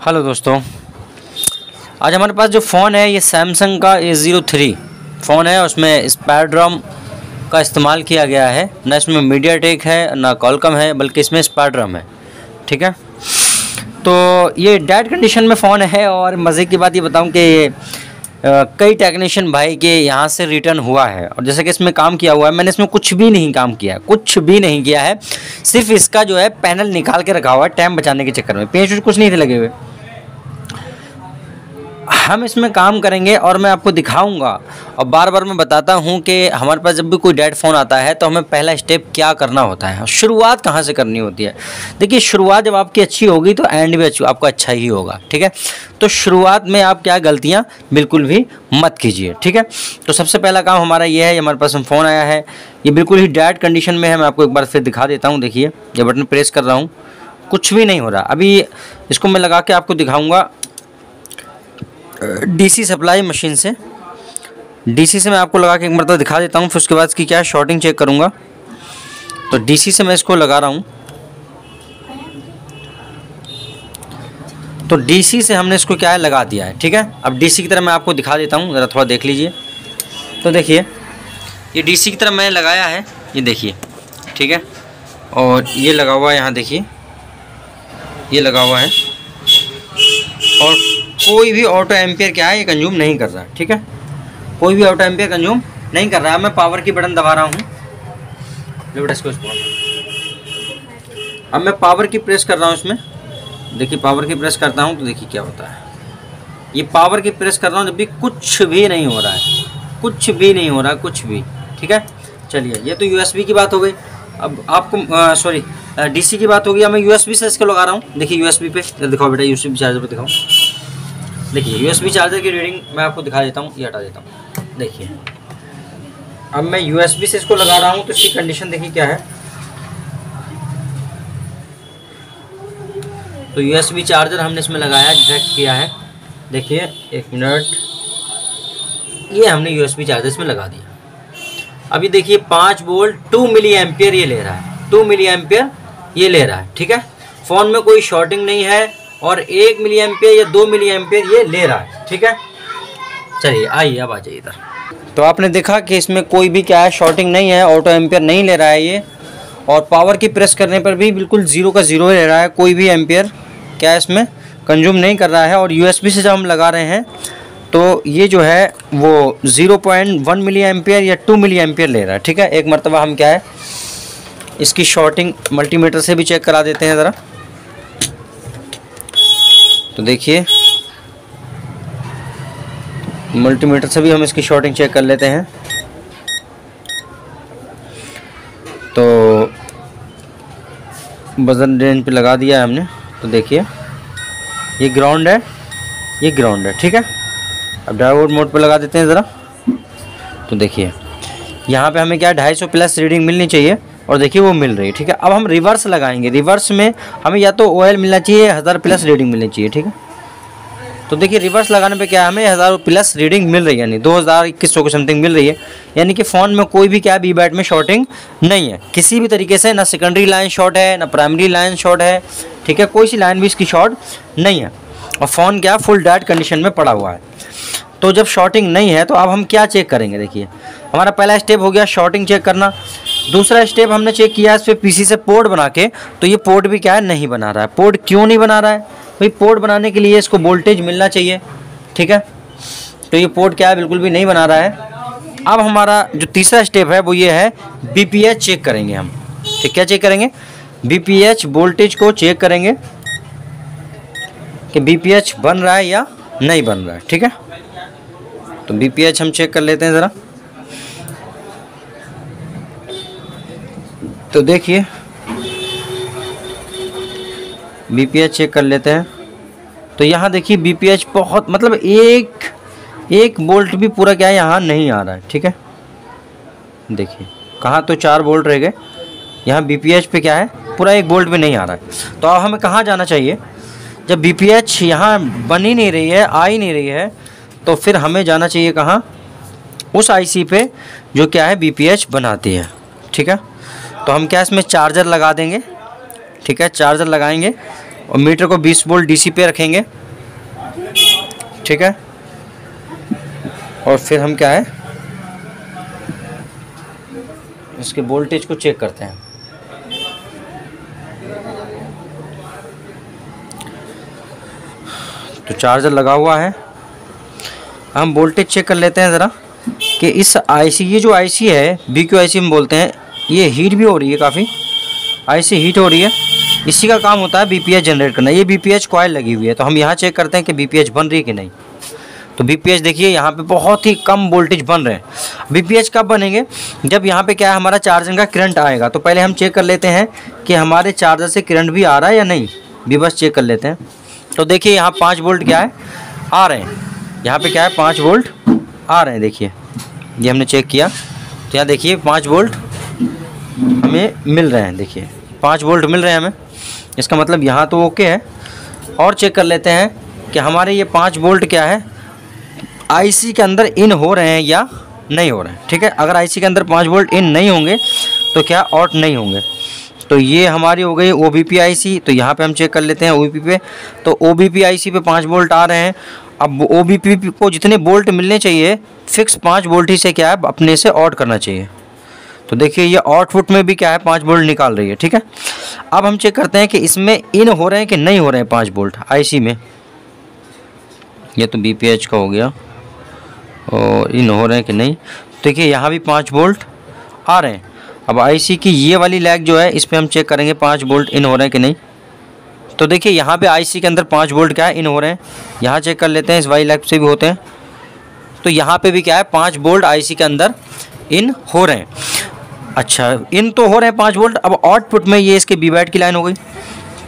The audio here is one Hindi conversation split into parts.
हेलो दोस्तों, आज हमारे पास जो फ़ोन है ये सैमसंग का A03 फ़ोन है। उसमें स्पाइडरम का इस्तेमाल किया गया है, ना इसमें मीडियाटेक है ना कॉलकम है, बल्कि इसमें स्पाइडरम है। ठीक है, तो ये डेड कंडीशन में फ़ोन है। और मज़े की बात ये बताऊं कि कई टेक्नीशियन भाई के यहाँ से रिटर्न हुआ है, और जैसे कि इसमें काम किया हुआ है, मैंने इसमें कुछ भी नहीं काम किया है, कुछ भी नहीं किया है। सिर्फ इसका जो है पैनल निकाल के रखा हुआ है टाइम बचाने के चक्कर में। पेंच कुछ नहीं थे लगे हुए। हम इसमें काम करेंगे और मैं आपको दिखाऊंगा, और बार बार मैं बताता हूं कि हमारे पास जब भी कोई डेड फ़ोन आता है तो हमें पहला स्टेप क्या करना होता है, शुरुआत कहां से करनी होती है। देखिए, शुरुआत जब आपकी अच्छी होगी तो एंड भी आपका अच्छा ही होगा। ठीक है, तो शुरुआत में आप क्या गलतियां बिल्कुल भी मत कीजिए। ठीक है, तो सबसे पहला काम हमारा ये है, हमारे पास फ़ोन आया है, ये बिल्कुल ही डेड कंडीशन में है। मैं आपको एक बार फिर दिखा देता हूँ। देखिए, ये बटन प्रेस कर रहा हूँ, कुछ भी नहीं हो रहा। अभी इसको मैं लगा के आपको दिखाऊँगा डीसी सप्लाई मशीन से। डीसी से मैं आपको लगा के एक मरतबा दिखा देता हूँ, फिर उसके बाद इसकी क्या है शॉर्टिंग चेक करूँगा। तो डीसी से मैं इसको लगा रहा हूँ। तो डीसी से हमने इसको क्या है लगा दिया है। ठीक है, अब डीसी की तरह मैं आपको दिखा देता हूँ, ज़रा थोड़ा देख लीजिए। तो देखिए, ये डीसी की तरह मैंने लगाया है, ये देखिए। ठीक है, और ये लगा हुआ है, यहाँ देखिए ये लगा हुआ है, और कोई भी ऑटो एम्पियर क्या है ये कंज्यूम नहीं कर रहा है। ठीक है, कोई भी ऑटो एम्पियर कंज्यूम नहीं कर रहा है। मैं पावर की बटन दबा रहा हूँ, अब मैं पावर की प्रेस कर रहा हूँ इसमें। देखिए, पावर की प्रेस करता हूँ तो देखिए क्या होता है। ये पावर की प्रेस कर रहा हूँ, जब भी कुछ भी नहीं हो रहा है, कुछ भी नहीं हो रहा, कुछ भी। ठीक है, चलिए, ये तो यूएसबी की बात हो गई। अब आपको सॉरी डीसी की बात होगी। अब मैं यूएसबी से इसको लगा रहा हूँ। देखिए, यूएसबी पे दिखाओ बेटा, यूएसबी चार्जर पे दिखाओ। देखिए, यूएसबी चार्जर की रीडिंग मैं आपको दिखा देता हूँ, ये हटा देता हूँ। देखिए, अब मैं यूएसबी से इसको लगा रहा हूँ तो इसकी कंडीशन देखिए क्या है। तो यूएसबी चार्जर हमने इसमें लगाया, डायरेक्ट किया है। देखिए, एक मिनट, ये हमने यूएसबी चार्जर इसमें लगा दिया। अभी देखिए 5 वोल्ट 2 मिली एम्पियर ये ले रहा है, 2 मिली एम्पियर ये ले रहा है। ठीक है, फ़ोन में कोई शॉर्टिंग नहीं है, और 1 मिली एम्पियर या 2 मिली एम्पियर ये ले रहा है। ठीक है, चलिए आइए, अब आ जाइए इधर। तो आपने देखा कि इसमें कोई भी क्या है शॉर्टिंग नहीं है, ऑटो एम्पियर नहीं ले रहा है ये, और पावर की प्रेस करने पर भी बिल्कुल 0 का 0 ले रहा है। कोई भी एम्पियर क्या है इसमें कंज्यूम नहीं कर रहा है। और यूएसबी से जब हम लगा रहे हैं तो ये जो है वो 0.1 मिली एम्पियर या 2 मिली एम्पियर ले रहा है। ठीक है, एक मरतबा हम क्या है इसकी शॉर्टिंग मल्टीमीटर से भी चेक करा देते हैं ज़रा। तो देखिए, मल्टीमीटर से भी हम इसकी शॉर्टिंग चेक कर लेते हैं। तो बजन रेंज पे लगा दिया है हमने। तो देखिए, ये ग्राउंड है, ये ग्राउंड है। ठीक है, अब डायोड मोड पे लगा देते हैं ज़रा। तो देखिए, यहाँ पे हमें क्या 250 प्लस रीडिंग मिलनी चाहिए, और देखिए वो मिल रही है। ठीक है, अब हम रिवर्स लगाएंगे। रिवर्स में हमें या तो ऑयल मिलना चाहिए, 1000 प्लस रीडिंग मिलनी चाहिए। ठीक है, तो देखिए रिवर्स लगाने पे क्या है, हमें 1000 प्लस रीडिंग मिल रही है, यानी 2100 को समथिंग मिल रही है। यानी कि फ़ोन में कोई भी क्या बी बैट में शॉर्टिंग नहीं है किसी भी तरीके से, ना सेकेंडरी लाइन शॉर्ट है, ना प्राइमरी लाइन शॉर्ट है। ठीक है, कोई सी लाइन भी इसकी शॉर्ट नहीं है, और फ़ोन क्या फुल डेड कंडीशन में पड़ा हुआ है। तो जब शॉर्टिंग नहीं है तो अब हम क्या चेक करेंगे। देखिए, हमारा पहला स्टेप हो गया शॉर्टिंग चेक करना। दूसरा स्टेप हमने चेक किया इस पर पीसी से पोर्ट बना के, तो ये पोर्ट भी क्या है नहीं बना रहा है। पोर्ट क्यों नहीं बना रहा है भाई? पोर्ट बनाने के लिए इसको वोल्टेज मिलना चाहिए। ठीक है, तो ये पोर्ट क्या है बिल्कुल भी नहीं बना रहा है। अब हमारा जो तीसरा स्टेप है वो ये है बीपीएच चेक करेंगे हम। ठीक, क्या चेक करेंगे? बीपीएच वोल्टेज को चेक करेंगे कि बीपीएच बन रहा है या नहीं बन रहा है। ठीक है, तो बीपीएच हम चेक कर लेते हैं ज़रा। तो देखिए, बीपीएच चेक कर लेते हैं। तो यहाँ देखिए बीपीएच बहुत मतलब एक वोल्ट भी पूरा क्या है यहाँ नहीं आ रहा है। ठीक है, देखिए कहाँ तो 4 वोल्ट रह गए, यहाँ बीपीएच पे क्या है पूरा 1 वोल्ट भी नहीं आ रहा है। तो अब हमें कहाँ जाना चाहिए? जब बीपीएच यहाँ बन ही नहीं रही है, आ ही नहीं रही है, तो फिर हमें जाना चाहिए कहाँ? उस आईसी पे जो क्या है बीपीएच बनाती है। ठीक है, तो हम क्या इसमें चार्जर लगा देंगे। ठीक है। चार्जर लगाएंगे और मीटर को 20 वोल्ट डीसी पे रखेंगे, ठीक है। और फिर हम क्या है इसके वोल्टेज को चेक करते हैं। तो चार्जर लगा हुआ है, हम वोल्टेज चेक कर लेते हैं ज़रा कि इस आईसी, ये जो आईसी है BQIC हम बोलते हैं, ये हीट भी हो रही है, काफ़ी आईसी हीट हो रही है। इसी का काम होता है BPH जनरेट करना। ये BPH कॉइल लगी हुई है, तो हम यहाँ चेक करते हैं कि BPH बन रही है कि नहीं। तो BPH देखिए यहाँ पे बहुत ही कम वोल्टेज बन रहे हैं। BPH कब बनेंगे, जब यहाँ पे क्या है हमारा चार्जिंग का करंट आएगा। तो पहले हम चेक कर लेते हैं कि हमारे चार्जर से करंट भी आ रहा है या नहीं, भी बस चेक कर लेते हैं। तो देखिए यहाँ 5 वोल्ट क्या है आ रहे हैं, यहाँ पे क्या है 5 वोल्ट आ रहे हैं। देखिए ये हमने चेक किया, तो यहाँ देखिए 5 वोल्ट हमें मिल रहे हैं। देखिए 5 वोल्ट मिल रहे हैं हमें, इसका मतलब यहाँ तो ओके है। और चेक कर लेते हैं कि हमारे ये 5 वोल्ट क्या है आईसी के अंदर इन हो रहे हैं या नहीं हो रहे हैं, ठीक है। अगर आईसी के अंदर 5 वोल्ट इन नहीं होंगे तो क्या आउट नहीं होंगे। तो ये हमारी हो गई OBP IC। तो यहाँ पे हम चेक कर लेते हैं OBP पे, तो OBP IC पे 5 वोल्ट आ रहे हैं। अब OBP को जितने वोल्ट मिलने चाहिए फिक्स 5 वोल्ट ही से क्या है अपने से आउट करना चाहिए। तो देखिए ये आउटपुट में भी क्या है 5 वोल्ट निकाल रही है, ठीक है। अब हम चेक करते हैं कि इसमें इन हो रहे हैं कि नहीं हो रहे हैं 5 वोल्ट आईसी में। ये तो BPH का हो गया, और इन हो रहे हैं कि नहीं। देखिए यहाँ भी 5 वोल्ट आ रहे हैं। अब आईसी की ये वाली लैग जो है इस पर हम चेक करेंगे 5 वोल्ट इन हो रहे हैं कि नहीं। तो देखिए यहाँ पे आईसी के अंदर 5 वोल्ट क्या है इन हो रहे हैं। यहाँ चेक कर लेते हैं, इस वाली लैग से भी होते हैं। तो यहाँ पे भी क्या है 5 वोल्ट आईसी के अंदर इन हो रहे हैं। अच्छा इन तो हो रहे हैं 5 वोल्ट। अब आउटपुट में ये इसके BBAT की लाइन हो गई,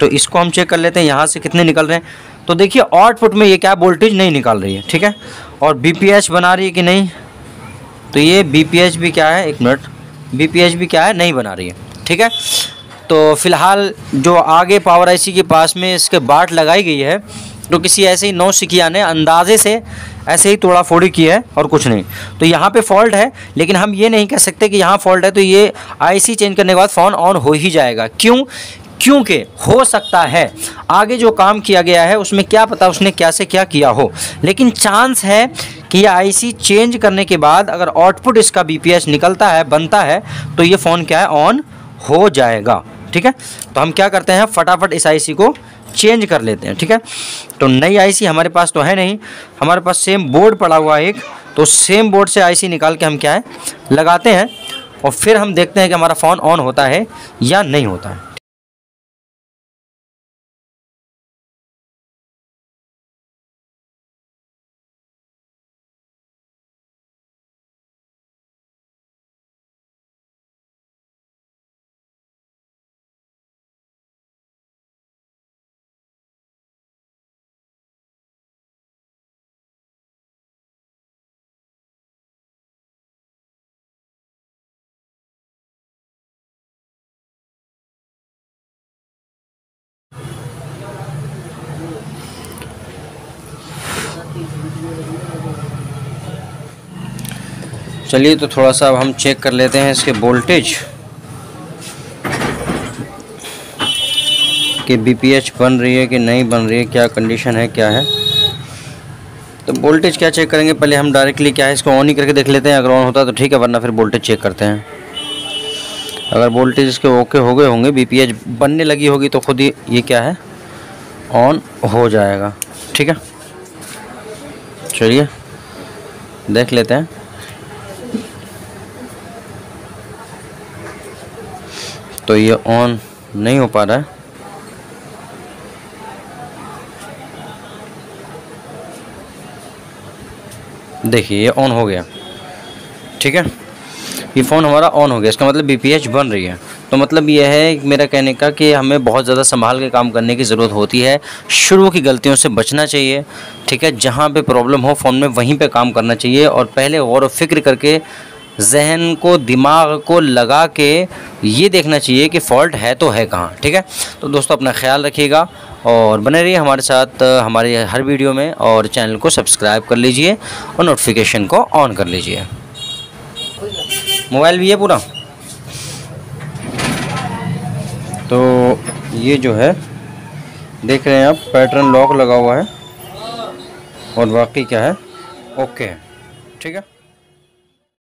तो इसको हम चेक कर लेते हैं यहाँ से कितने निकल रहे हैं। तो देखिए आउटपुट में ये क्या वोल्टेज नहीं निकाल रही है, ठीक है। और BPH बना रही है कि नहीं, तो ये BPH भी क्या है, एक मिनट, BPH भी क्या है नहीं बना रही है, ठीक है। तो फ़िलहाल जो आगे पावर IC के पास में इसके बाट लगाई गई है, तो किसी ऐसे ही नौसिखिया ने अंदाजे से ऐसे ही तोड़ा फोड़ी की है और कुछ नहीं। तो यहाँ पे फॉल्ट है, लेकिन हम ये नहीं कह सकते कि यहाँ फॉल्ट है तो ये IC चेंज करने के बाद फ़ोन ऑन हो ही जाएगा। क्यों? क्योंकि हो सकता है आगे जो काम किया गया है उसमें क्या पता उसने क्या से क्या किया हो, लेकिन चांस है कि ये आईसी चेंज करने के बाद अगर आउटपुट इसका BPH निकलता है, बनता है, तो ये फ़ोन क्या है ऑन हो जाएगा, ठीक है। तो हम क्या करते हैं फटाफट इस आईसी को चेंज कर लेते हैं, ठीक है। तो नई आईसी हमारे पास तो है नहीं, हमारे पास सेम बोर्ड पड़ा हुआ है एक, तो सेम बोर्ड से आईसी निकाल के हम क्या है लगाते हैं और फिर हम देखते हैं कि हमारा फ़ोन ऑन होता है या नहीं होता है। चलिए तो थोड़ा सा अब हम चेक कर लेते हैं इसके वोल्टेज कि BPH बन रही है कि नहीं बन रही है, क्या कंडीशन है क्या है। तो वोल्टेज क्या चेक करेंगे, पहले हम डायरेक्टली क्या है इसको ऑन ही करके देख लेते हैं। अगर ऑन होता है तो ठीक है, वरना फिर वोल्टेज चेक करते हैं। अगर वोल्टेज इसके ओके हो गए होंगे, BPH बनने लगी होगी, तो खुद ही ये क्या है ऑन हो जाएगा, ठीक है। चलिए देख लेते हैं। तो ये ऑन नहीं हो पा रहा है, देखिए ये ऑन हो गया, ठीक है। ये फ़ोन हमारा ऑन हो गया, इसका मतलब BPH बन रही है। तो मतलब ये है मेरा कहने का कि हमें बहुत ज़्यादा संभाल के काम करने की ज़रूरत होती है। शुरू की गलतियों से बचना चाहिए, ठीक है। जहाँ पे प्रॉब्लम हो फ़ोन में वहीं पे काम करना चाहिए, और पहले गौर व फिक्र करके जहन को दिमाग को लगा के ये देखना चाहिए कि फ़ॉल्ट है तो है कहाँ, ठीक है। तो दोस्तों अपना ख्याल रखिएगा और बने रहिए हमारे साथ हमारे हर वीडियो में, और चैनल को सब्सक्राइब कर लीजिए और नोटिफिकेशन को ऑन कर लीजिए। मोबाइल भी है पूरा। तो ये जो है देख रहे हैं आप, पैटर्न लॉक लगा हुआ है और बाकी क्या है ओके है, ठीक है।